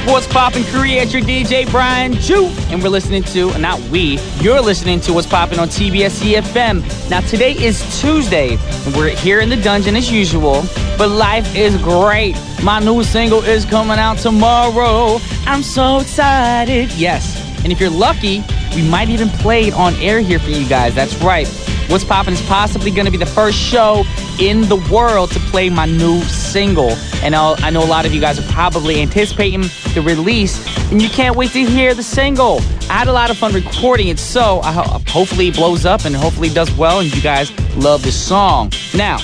What's Poppin' creator DJ Brian Ju, and you're listening to What's Poppin' on TBS efm. Now today is Tuesday, and we're here in the dungeon as usual, but life is great. My new single is coming out tomorrow. I'm so excited. Yes, and if you're lucky, we might even play it on air here for you guys. That's right. What's Poppin' is possibly going to be the first show in the world to play my new single. And I know a lot of you guys are probably anticipating the release, and you can't wait to hear the single. I had a lot of fun recording it, so hopefully it blows up and hopefully it does well and you guys love the song. Now,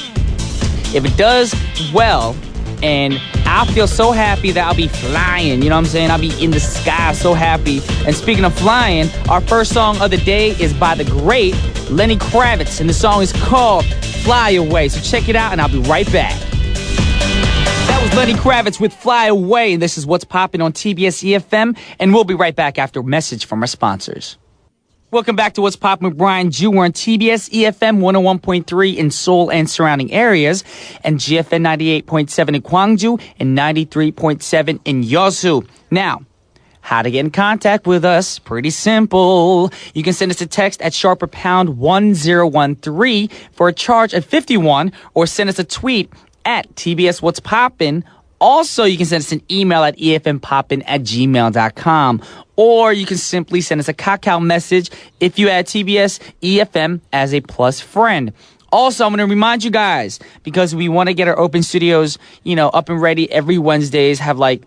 if it does well, and I'll feel so happy that I'll be flying, you know what I'm saying? I'll be in the sky so happy. And speaking of flying, our first song of the day is by the great Lenny Kravitz, and the song is called Fly Away. So check it out, and I'll be right back. That was Lenny Kravitz with Fly Away. This is What's Poppin' on TBS efm, and we'll be right back after a message from our sponsors. Welcome back to What's Poppin' with Brian Ju. We're on TBS efm 101.3 in Seoul and surrounding areas, and GFN 98.7 in Gwangju and 93.7 in Yeosu. Now, how to get in contact with us? Pretty simple. You can send us a text at #1013 for a charge of 51, or send us a tweet at TBS What's Poppin'. Also, you can send us an email at efmpoppin@gmail.com. Or you can simply send us a Kakao message if you add TBS EFM as a plus friend. Also, I'm going to remind you guys, because we want to get our open studios, up and ready every Wednesdays, have like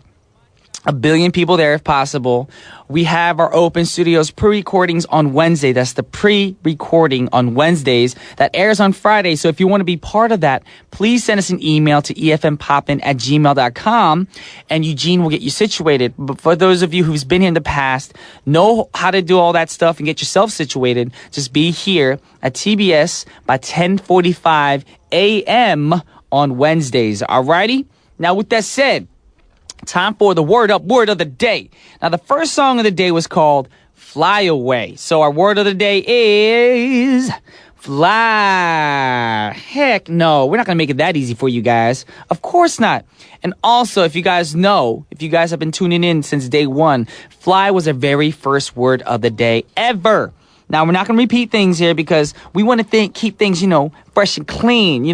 1 billion people there if possible. We have our open studios pre-recordings on Wednesday. That's the pre-recording on Wednesdays that airs on Friday. So if you want to be part of that, please send us an email to efmpoppin@gmail.com, and Eugene will get you situated. But for those of you who's been here in the past, know how to do all that stuff and get yourself situated, just be here at TBS by 10:45 a.m. on Wednesdays. Alrighty? Now with that said, time for the word of the day. Now, the first song of the day was called Fly Away. So our word of the day is fly. Heck no, we're not going to make it that easy for you guys. Of course not. And also, if you guys have been tuning in since day one, fly was the very first word of the day ever. Now, we're not going to repeat things here because we want to keep things, fresh and clean.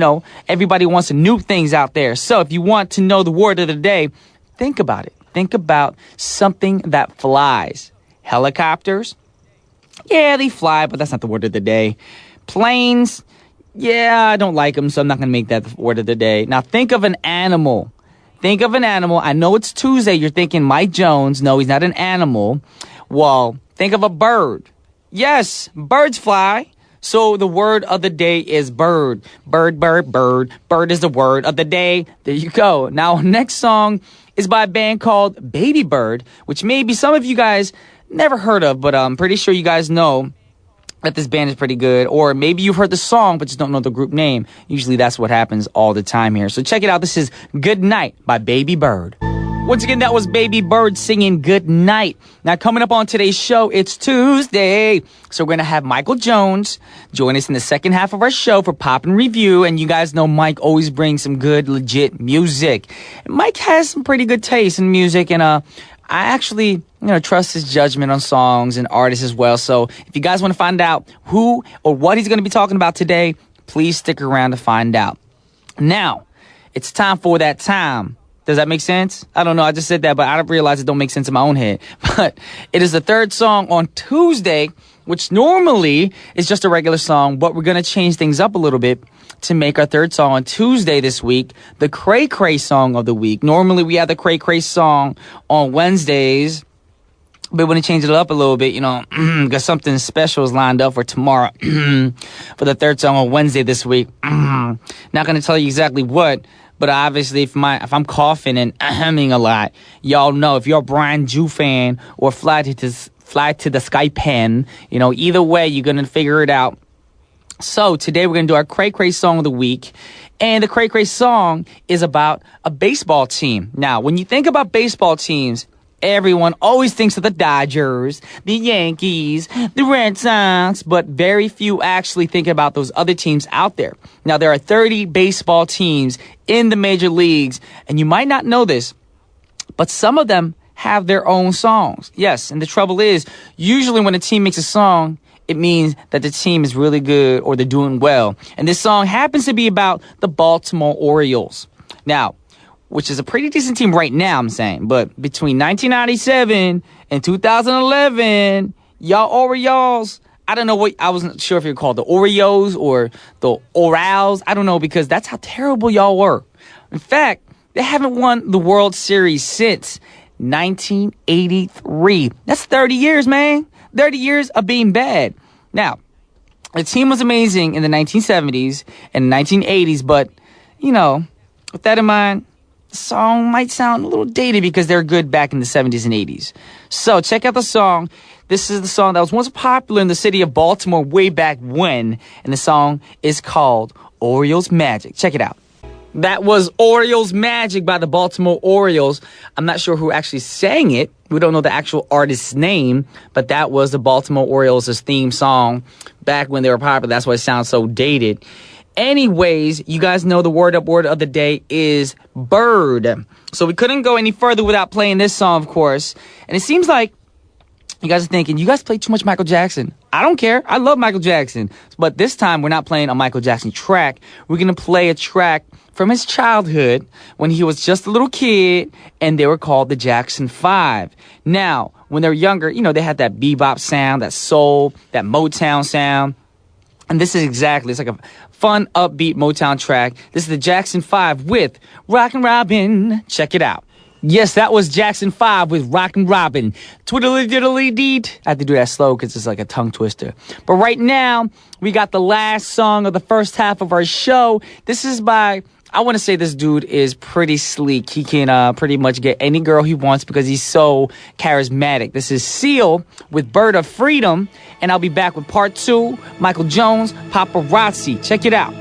Everybody wants to new things out there. So if you want to know the word of the day, think about it. Think about something that flies. Helicopters? Yeah, they fly, but that's not the word of the day. Planes? Yeah, I don't like them, so I'm not going to make that the word of the day. Now, think of an animal. Think of an animal. I know it's Tuesday. You're thinking Mike Jones. No, he's not an animal. Well, think of a bird. Yes, birds fly. So the word of the day is bird. Bird, bird, bird. Bird is the word of the day. There you go. Now, next song is by a band called Baby Bird, which maybe some of you guys never heard of, but I'm pretty sure you guys know that this band is pretty good. Or maybe you've heard the song, but just don't know the group name. Usually that's what happens all the time here. So check it out. This is Good Night by Baby Bird. Once again, that was Baby Bird singing Good Night. Now, coming up on today's show, it's Tuesday. So we're going to have Michael Jones join us in the second half of our show for Poppin' Review. And you guys know Mike always brings some good, legit music. Mike has some pretty good taste in music, and I actually trust his judgment on songs and artists as well. So if you guys want to find out who or what he's going to be talking about today, please stick around to find out. Now, it's time for that time. Does that make sense? I don't know. I just said that, but I realize it don't make sense in my own head. But it is the third song on Tuesday, which normally is just a regular song, but we're going to change things up a little bit to make our third song on Tuesday this week the Cray Cray song of the week. Normally we have the Cray Cray song on Wednesdays, but we're going to change it up a little bit, because something special is lined up for tomorrow for the third song on Wednesday this week. Not going to tell you exactly what. But obviously, if I'm coughing and ahaming a lot, y'all know. If you're a Brian Ju fan or fly to the Sky pen, either way, you're going to figure it out. So today we're going to do our Cray Cray song of the week. And the Cray Cray song is about a baseball team. Now, when you think about baseball teams, everyone always thinks of the Dodgers, the Yankees, the Red Sox, but very few actually think about those other teams out there. Now, there are 30 baseball teams in the major leagues, and you might not know this, but some of them have their own songs. Yes, and the trouble is, usually when a team makes a song, it means that the team is really good or they're doing well. And this song happens to be about the Baltimore Orioles. Now, which is a pretty decent team right now, I'm saying. But between 1997 and 2011, y'all Orioles, I don't know what, I wasn't sure if you're called the Oreos or the Orals. I don't know, because that's how terrible y'all were. In fact, they haven't won the World Series since 1983. That's 30 years, man. 30 years of being bad. Now, the team was amazing in the 1970s and 1980s, but, you know, with that in mind, the song might sound a little dated because they're good back in the 70s and 80s. So check out the song. This is the song that was once popular in the city of Baltimore way back when, and the song is called Orioles Magic. Check it out. That was Orioles Magic by the Baltimore Orioles. I'm not sure who actually sang it. We don't know the actual artist's name, but that was the Baltimore Orioles' theme song back when they were popular. That's why it sounds so dated. Anyways, you guys know the word of the day is bird. So we couldn't go any further without playing this song, of course. And it seems like you guys are thinking, you guys play too much Michael Jackson. I don't care. I love Michael Jackson. But this time, we're not playing a Michael Jackson track. We're going to play a track from his childhood when he was just a little kid, and they were called the Jackson 5. Now, when they were younger, you know, they had that bebop sound, that soul, that Motown sound. And this is exactly, it's like a fun, upbeat Motown track. This is the Jackson 5 with Rockin' Robin. Check it out. Yes, that was Jackson 5 with Rockin' Robin. Twiddly diddly deet. I have to do that slow because it's like a tongue twister. But right now, we got the last song of the first half of our show. This is by, I want to say this dude is pretty sleek. He can pretty much get any girl he wants because he's so charismatic. This is Seal with Bird of Freedom. And I'll be back with part 2, Michael Jones, Paparazzi. Check it out.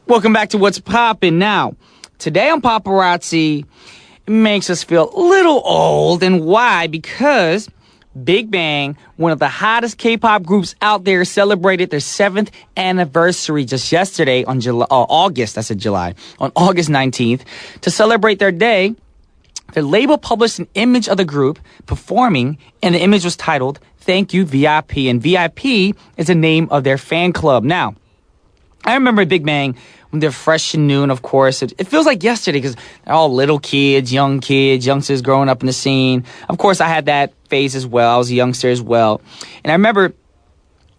Welcome back to What's Poppin'. Now, today on Paparazzi, it makes us feel a little old. And why? Because Big Bang, one of the hottest K-pop groups out there, celebrated their 7th anniversary just yesterday on August 19th. To celebrate their day, the label published an image of the group performing, and the image was titled, Thank You VIP. And VIP is the name of their fan club. Now, I remember Big Bang when they're fresh and new, and of course, it feels like yesterday because they're all little kids, youngsters growing up in the scene. Of course, I had that phase as well. I was a youngster as well. And I remember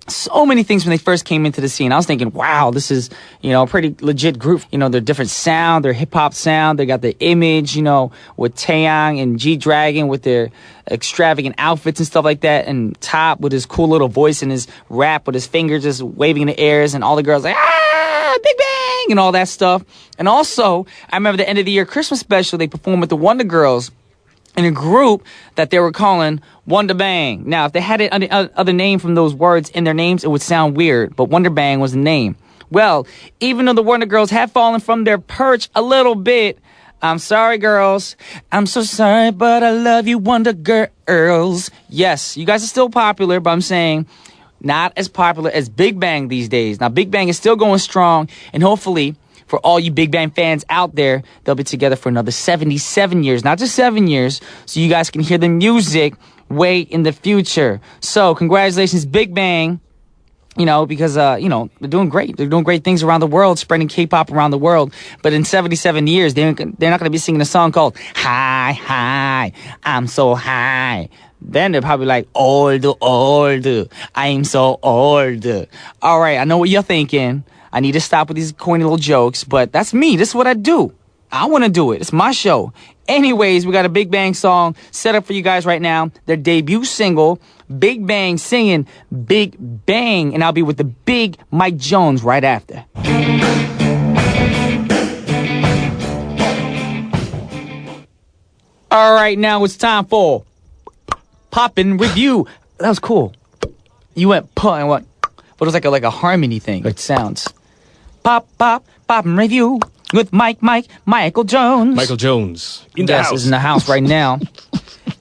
so many things when they first came into the scene. I was thinking, wow, this is, you know, a pretty legit group. You know, their different sound, their hip-hop sound. They got the image, you know, with Taeyang and G-Dragon with their extravagant outfits and stuff like that. And Top with his cool little voice and his rap with his fingers just waving in the airs. And all the girls like, ah, Big Bang! And all that stuff. And also, I remember the end of the year Christmas special, they performed with the Wonder Girls in a group that they were calling Wonder Bang. Now, if they had an other name from those words in their names, it would sound weird, but Wonder Bang was the name. Well, even though the Wonder Girls have fallen from their perch a little bit, I'm sorry, girls. I'm so sorry, but I love you, Wonder Girls. Yes, you guys are still popular, but I'm saying not as popular as Big Bang these days. Now, Big Bang is still going strong, and hopefully, for all you Big Bang fans out there, they'll be together for another 77 years, not just 7 years, so you guys can hear the music way in the future. So, congratulations, Big Bang, you know, because, you know, they're doing great. They're doing great things around the world, spreading K-pop around the world. But in 77 years, they're not going to be singing a song called High, High, I'm So High. Then they're probably like, old, I'm so old. All right, I know what you're thinking. I need to stop with these corny little jokes, but that's me. This is what I do. I want to do it. It's my show. Anyways, we got a Big Bang song set up for you guys right now. Their debut single, Big Bang singing Big Bang. And I'll be with the big Mike Jones right after. All right, now it's time for Poppin' Review. That was cool. You went puh and what? But it was like a harmony thing. It sounds. Poppin' Review with Michael Jones. Michael Jones in the house. Is in the house right now.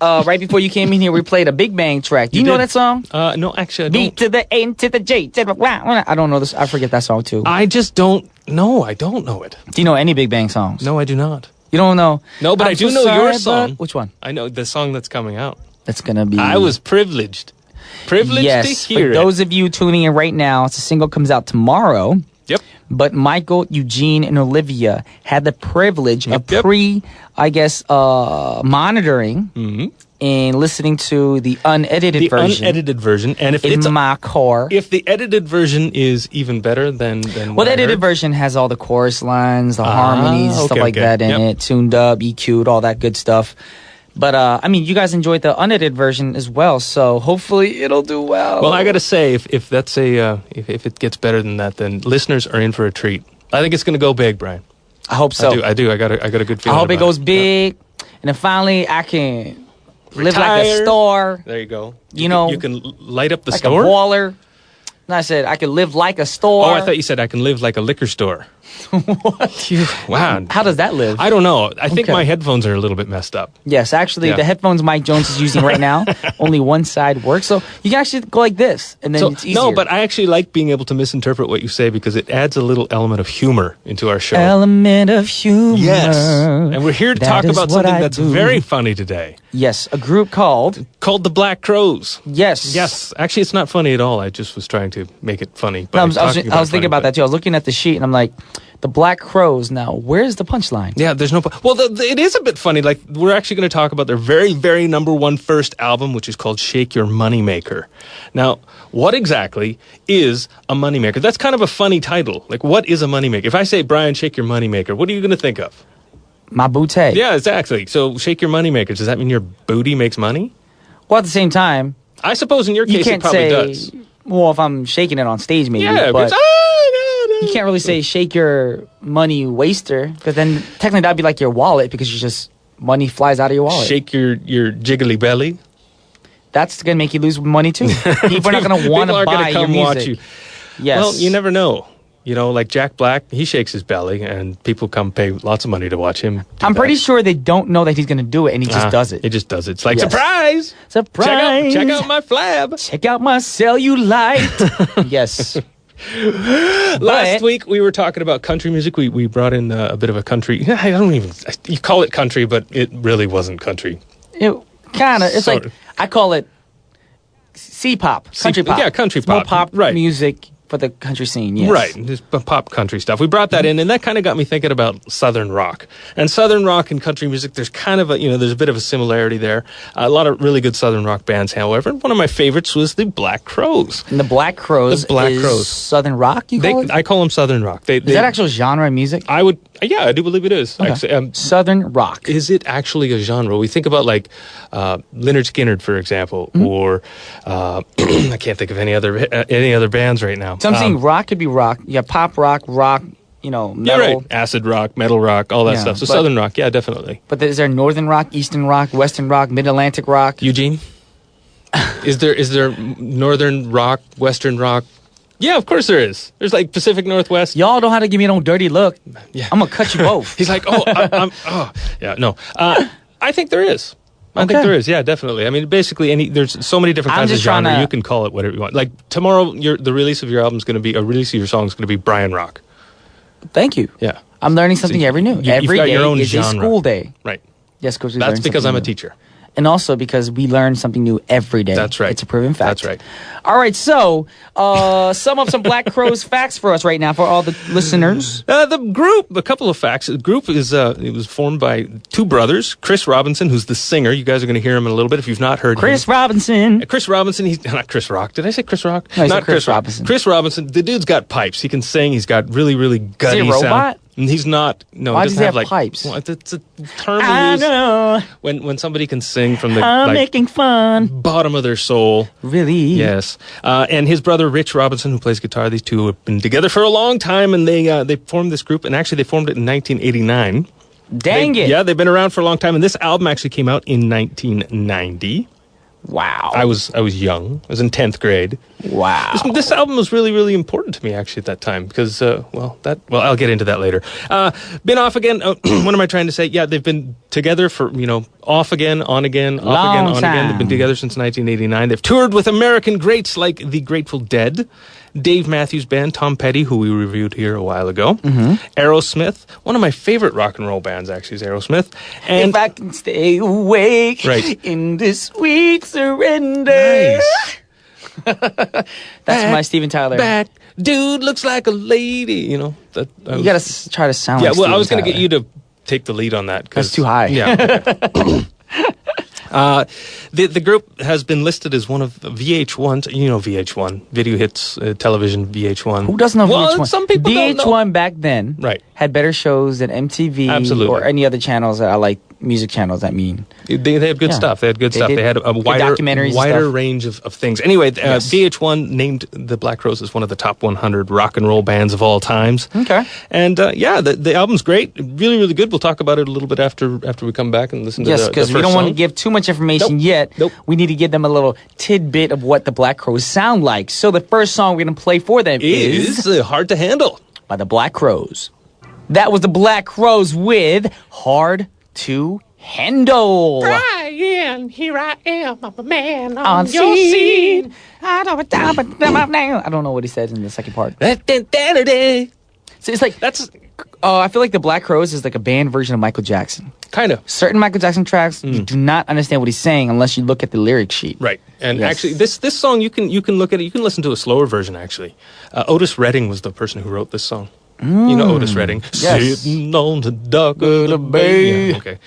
Right before you came in here, we played a Big Bang track. Do you know that song? No, actually, I don't. B to the A to the J to the Y. I don't know this. I forget that song too. I just don't know. I don't know it. Do you know any Big Bang songs? No, I do not. You don't know? No, but I'm I do so know your sorry, song. but- Which one? I know the song that's coming out. That's gonna be. I was privileged. Privileged yes. to hear For it. those of you tuning in right now, it's a single comes out tomorrow. Yep. But Michael, Eugene, and Olivia had the privilege of Yep. monitoring and listening to the unedited The version. unedited version, and if in it's my car. if the edited version is even better than Well, what the I edited heard, version has all the chorus lines, the harmonies, and stuff okay, like okay. that in Yep. it, tuned up, EQ'd, all that good stuff. But, I mean, you guys enjoyed the unedited version as well, so hopefully it'll do well. Well, I got to say, if that's if it gets better than that, then listeners are in for a treat. I think it's going to go big, Brian. I hope so. I do. I got a good I feeling. hope it about goes big, and then finally I can live like a Retire. store, There you go. You know, you can light up the like store. a baller. And I said I could live like a store. Oh, I thought you said I can live like a liquor store. What? Wow. How does that live? I don't know. I think Okay. my headphones are a little bit messed up. Yes, actually, Yeah. the headphones Mike Jones is using right now, only one side works. So you can actually go like this, and then So it's easier. no, but I actually like being able to misinterpret what you say because it adds a little element of humor into our show. Element of humor. Yes. And we're here to That talk is about what something I that's do. very funny today. Yes, a group called. Called the Black Crows. Yes. Yes. Actually, it's not funny at all. I just was trying to make it funny. No, I was talking thinking about that too. I was looking at the sheet and I'm like, the Black Crows. Now, where's the punchline? Yeah, there's no... Well, it is a bit funny. Like, we're actually going to talk about their very, very number one first album, which is called Shake Your Moneymaker. Now, what exactly is a moneymaker? That's kind of a funny title. Like, what is a moneymaker? If I say, Brian, shake your moneymaker, what are you going to think of? My booty. Yeah, exactly. So, shake your moneymaker. Does that mean your booty makes money? Well, at the same time, I suppose in your you case it can't probably say. does. Well, if I'm shaking it on stage, maybe. Yeah, but because, you can't really say shake your money waster because then technically that'd be like your wallet because you just money flies out of your wallet. shake your jiggly belly. That's gonna make you lose money too. People are not gonna want People to are buy gonna come your watch music. you. Yes. Well, you never know. You know, like Jack Black, he shakes his belly, and people come pay lots of money to watch him. I'm pretty sure they don't know that he's gonna do it, and he just does it. He just does it. It's like, Yes. surprise! Surprise! Check out my flab. Check out my cellulite. Yes. Last week, we were talking about country music. We brought in a bit of a country. I don't even... You call it country, but it really wasn't country. It kind of. It's Sort like of. I call it C-pop, country pop. yeah, country It's more pop. pop Right. music for the country scene. Yes. Right, just pop country stuff. We brought that in, and that kind of got me thinking about Southern rock. And Southern rock and country music, there's kind of there's a bit of a similarity there. A lot of really good Southern rock bands, however. One of my favorites was the Black Crows. And the Black Crows. The Black is Crows. Southern rock. You call it? I call them Southern rock. Is that actual genre of music? I would, yeah, I do believe it is. Okay. Actually, Southern rock. is it actually a genre? We think about like Lynyrd Skynyrd, for example, Mm-hmm. or I can't think of any other bands right now. So I'm saying rock could be rock. You have pop rock, metal. You're right. Acid rock, metal rock, all that Yeah, stuff. So but- Southern rock, yeah, definitely. But is there Northern rock, Eastern rock, Western rock, Mid-Atlantic rock? Eugene, is there Northern rock, Western rock? Yeah, of course there is. There's like Pacific Northwest. Y'all don't have to give me no dirty look. Yeah. I'm gonna cut you both. He's like, yeah, no. I think there is. I think Okay. there is. Yeah, definitely. I mean, basically, there's so many different I'm kinds of just trying genre. to- You can call it whatever you want. Like tomorrow, the release of your album is going to be a release of your song is going to be Brian Rock. Thank you. Yeah, I'm learning something every new. you've Every got day your own is a genre. school day. right. Yes, because we That's learn because something I'm a new. teacher. And also because we learn something new every day. That's right. It's a proven fact. That's right. All right, so sum up some Black Crows facts for us right now for all the listeners. The group, a couple of facts. The group is it was formed by two brothers, Chris Robinson, who's the singer. You guys are going to hear him in a little bit if you've not heard Chris him. Robinson. Chris Robinson, he's not Chris Rock. Did I say Chris Rock? No, you said not Chris Rock. Robinson. Chris Robinson. The dude's got pipes. He can sing. He's got really, really gutty Is he a robot? sound. And he's not. No, Why he does doesn't he have like pipes? Well, it's a term we I use know. when somebody can sing from the I'm like, making fun. bottom of their soul. Really? Yes, and his brother Rich Robinson, who plays guitar. These two have been together for a long time, and they formed this group. And actually, they formed it in 1989. Dang it. Yeah, they've been around for a long time, and this album actually came out in 1990. Wow. I was young. I was in 10th grade. Wow. This album was really, really important to me actually at that time because, I'll get into that later. Been off again. What am I trying to say? Yeah, they've been together for, off again, on again, off Long again, on again. time. They've been together since 1989. They've toured with American greats like the Grateful Dead, Dave Matthews Band, Tom Petty, who we reviewed here a while ago, Aerosmith. One of my favorite rock and roll bands, actually, is Aerosmith. And if I can stay awake in this sweet surrender. Nice. That's my Steven Tyler. Back, dude looks like a lady. You gotta try to sound like Steven I was going to Tyler. get you to take the lead on that. That's too high. Yeah. Okay. The group has been listed as one of VH1's, VH1, Video Hits Television VH1. Who doesn't know VH1? Well, some people don't know. VH1 back then had better shows than MTV or any other channels that I like. Music channels, I mean. They had good stuff. They had good stuff. They had a wider range of things. Anyway, VH1 named the Black Crowes as one of the top 100 rock and roll bands of all times. Okay. And the album's great. Really, really good. We'll talk about it a little bit after we come back and listen to the first song. Yes, because we don't want to give too much information yet. Nope. We need to give them a little tidbit of what the Black Crowes sound like. So the first song we're going to play for them is Hard to Handle by the Black Crowes. That was the Black Crowes with Hard to Handle. Brian, here I am, I'm a man on your scene. I don't know what he said in the second part. So it's like I feel like the Black Crowes is like a band version of Michael Jackson. Kind of. Certain Michael Jackson tracks, you do not understand what he's saying unless you look at the lyric sheet. Right. And actually, this song, you can look at it. You can listen to a slower version, actually. Otis Redding was the person who wrote this song. You know Otis Redding. Yes. Sitting on the dock of the bay. Yeah, okay.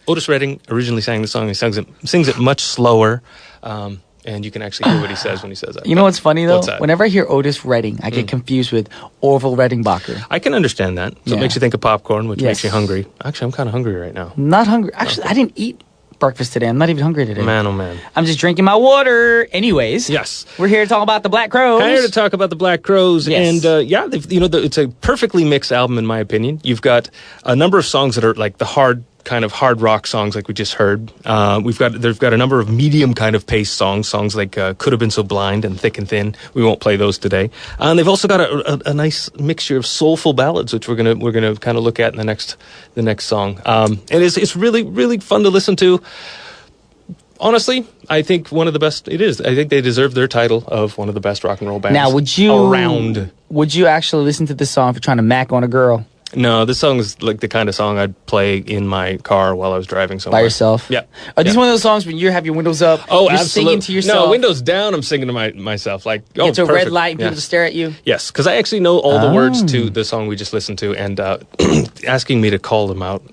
Otis Redding originally sang the song. He sings it much slower. And you can actually hear what he says when he says that. You know what's funny, though? What's that? Whenever I hear Otis Redding, I get confused with Orville Redenbacher. I can understand that. So it makes you think of popcorn, which makes you hungry. Actually, I'm kind of hungry right now. Not hungry. Actually, I didn't eat breakfast today. I'm not even hungry today. Man, oh man. I'm just drinking my water. Anyways. Yes. We're here to talk about the Black Crowes. Here to talk about the Black Crowes. Yes. And it's a perfectly mixed album in my opinion. You've got a number of songs that are like the hard rock songs like we just heard. They've got a number of medium kind of paced songs like Could Have Been So Blind and Thick and Thin. We won't play those today. And they've also got a nice mixture of soulful ballads, which we're gonna kind of look at in the next song. And it's really, really fun to listen to. Honestly, I think one of the best it is. I think they deserve their title of one of the best rock and roll bands around. Would you actually listen to this song if you're trying to mac on a girl? No, this song is like the kind of song I'd play in my car while I was driving somewhere. By yourself? Yeah. Are these one of those songs when you have your windows up? Oh, you're absolutely. singing to yourself? No, windows down, I'm singing to myself. Like, it's a red light and people to stare at you? Yes, because I actually know all the words to the song we just listened to, and asking me to call them out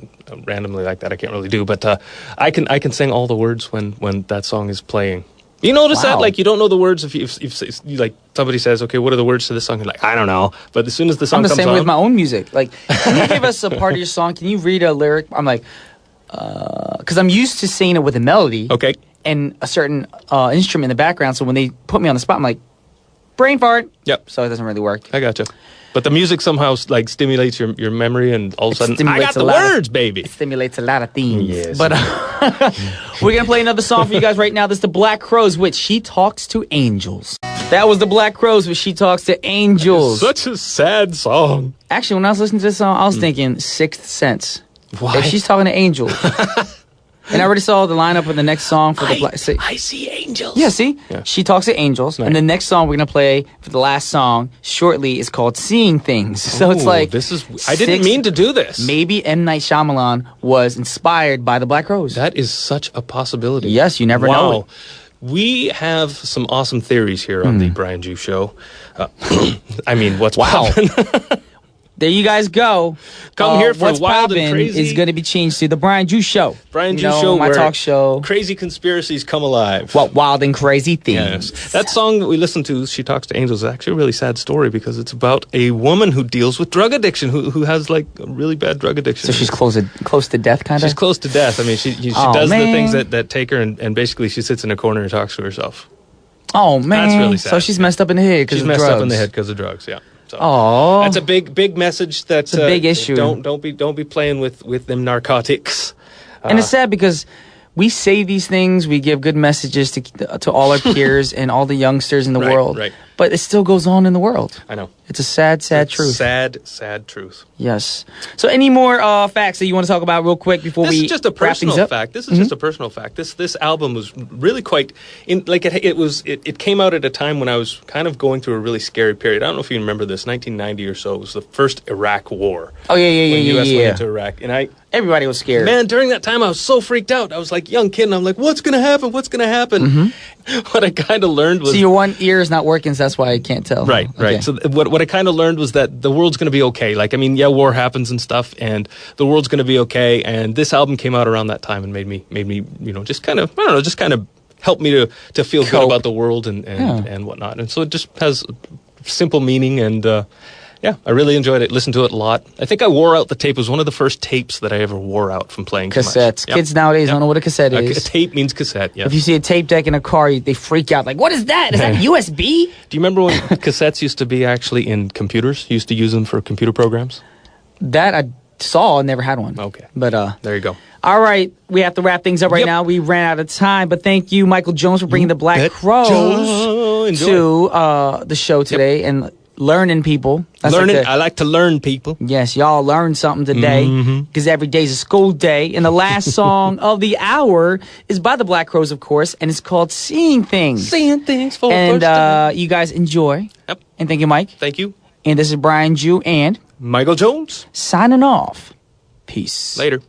randomly like that, I can't really do. But I can sing all the words when that song is playing. You notice that? Like, you don't know the words if like somebody says, okay, what are the words to this song? You're like, I don't know. But as soon as the song comes on... I'm the same way with my own music. Like, can you give us a part of your song? Can you read a lyric? I'm like, because I'm used to singing it with a melody. Okay. And a certain instrument in the background. So when they put me on the spot, I'm like, brain fart. Yep. So it doesn't really work. I gotcha. But the music somehow like stimulates your memory, and all of a sudden, I got the words, baby. It stimulates a lot of things. Yes. But we're going to play another song for you guys right now. This is the Black Crowes with She Talks to Angels. That was the Black Crowes with She Talks to Angels. Such a sad song. Actually, when I was listening to this song, I was thinking Sixth Sense. Why? If she's talking to angels. And I already saw the lineup of the next song for the Black... I see angels. Yeah, see? Yeah. She Talks to Angels. Right. And the next song we're going to play for the last song shortly is called Seeing Things. So it's like... I didn't mean to do this. Maybe M. Night Shyamalan was inspired by the Black Crowes. That is such a possibility. Yes, you never know. We have some awesome theories here on the Brian Ju Show. I mean, what's poppin'? There you guys go. Come here for What's Wild and Poppin' Crazy. is going to be changed to the Brian Ju Show. Brian Ju Show, my talk show. Crazy conspiracies come alive. What wild and crazy things. Yes. That song that we listened to, She Talks to Angels, is actually a really sad story because it's about a woman who deals with drug addiction, who has like a really bad drug addiction. So she's close to death, kind of? She's close to death. I mean, she does the things that take her, and basically she sits in a corner and talks to herself. Oh, man. That's really sad. So she's messed up in the head because of drugs. She's messed up in the head because of drugs, yeah. Oh, that's a big message. That's a big issue. Don't be playing with them narcotics. And it's sad because we say these things, we give good messages to all our peers and all the youngsters in the world. Right. But it still goes on in the world. I know. It's a sad truth. Sad truth. Yes. So any more facts that you want to talk about real quick before This we is just a wrap things personal up? fact. This is just a personal fact. This album was really quite it came out at a time when I was kind of going through a really scary period. I don't know if you remember this. 1990 or so. It was the first Iraq war. Oh yeah. When U.S. went into Iraq, and everybody was scared. Man, during that time I was so freaked out. I was like young kid, and I'm like, what's gonna happen? What's gonna happen? What I kind of learned was... So your one ear is not working, so that's why I can't tell. Right. So what I kind of learned was that the world's going to be okay. Like, I mean, yeah, war happens and stuff, and the world's going to be okay. And this album came out around that time and made me, just kind of helped me to feel good about the world and whatnot. And so it just has simple meaning and... Yeah, I really enjoyed it. Listened to it a lot. I think I wore out the tape. It was one of the first tapes that I ever wore out from playing too much. Cassettes. Yep. Kids nowadays don't know what a cassette is. A tape means cassette, yeah. If you see a tape deck in a car, they freak out. Like, what is that? Is that USB? Do you remember when cassettes used to be actually in computers? You used to use them for computer programs? That I saw. Never had one. Okay. But there you go. All right. We have to wrap things up right now. We ran out of time. But thank you, Michael Jones, for bringing the Black Crows to the show today and learning people. I like to learn people. Yes, y'all learned something today because every day's a school day. And the last song of the hour is by the Black Crows, of course, and it's called Seeing Things. Seeing Things for and first time. You guys enjoy. Yep. And thank you, Mike. Thank you. And this is Brian Jew and Michael Jones signing off. Peace. Later.